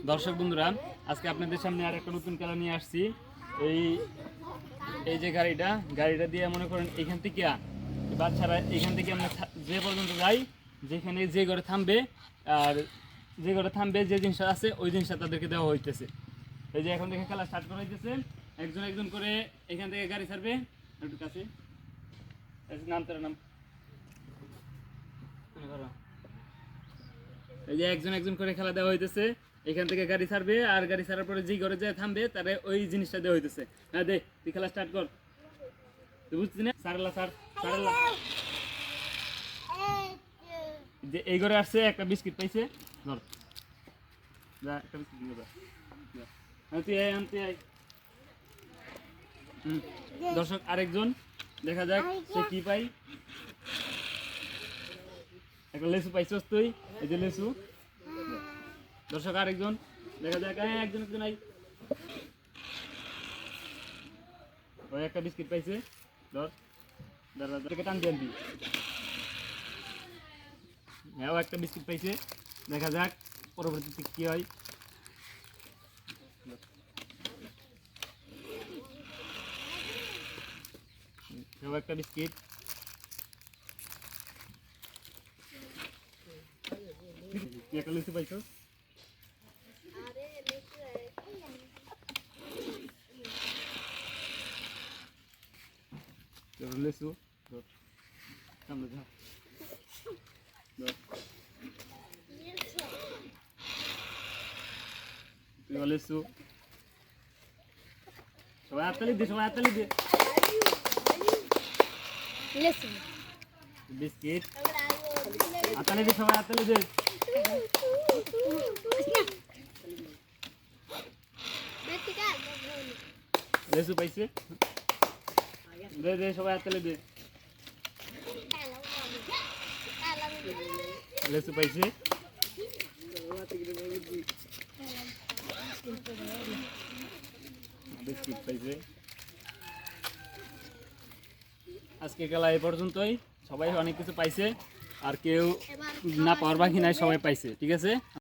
দর্শক বন্ধুরা, আজকে আপনাদের সামনে আর একটা নতুন খেলা নিয়ে আসছি। এই এই যে গাড়িটা দিয়ে মনে করেন এখান থেকে বাচ্চারা এখান থেকে আমরা যে পর্যন্ত যাই, যেখানে যে ঘরে থামবে আর যে ঘরে থামবে যে জিনিসটা আছে ওই জিনিসটা তাদেরকে দেওয়া হইতেছে। এই যে এখন থেকে খেলা স্টার্ট করা হইতেছে। একজন একজন করে এখান থেকে গাড়ি ছাড়বে। একটু কাছে নাম তার নাম, এই যে একজন একজন করে খেলা দেওয়া হইতেছে। এখান থেকে গাড়ি ছাড়বে আর গাড়ি ছাড়ার পরে যে ঘরে যায় থামবে তারে ওই জিনিসটা দেওয়া হইতেছে। হ্যাঁ দে, তুই খেলা স্টার্ট কর। তুই বুঝছিস না? সারলা যে এই ঘরে আসছে, একটা বিস্কিট পাইছে, ধর যা একটা বিস্কিট নিয়ে যা। তুই আয়। দর্শক আরেকজন, দেখা যাক সে কি পাই। একটা লেসু পাইছস তুই, এই যে লেসু। দর্শক আরেকজন, দেখা যাক। একজন আই, ওই একটা বিস্কিট পাইছে, ধর দাঁড়া টান দিয়ে আনবি। হ্যাঁ, ও একটা বিস্কিট পাইছে, দেখা যাক পরবর্তীতে কি হয়। একটা বিস্কিট, একটা লিচু পাইছো। লিচু সামনে যা, লিচু। সবাই হাততালি দে। বিস্কিট হাততালি দে, সবাই হাততালি দে। লেসু পাইছে, দে সবাই হাততালি দে। লেসু পাইছে, বিস্কিট পাইছে। আজকে খেলা এই পর্যন্তই। সবাই অনেক কিছু পাইছে, আর কেউ না পাওয়ার বাকি নাই, সবাই পাইছে। ঠিক আছে।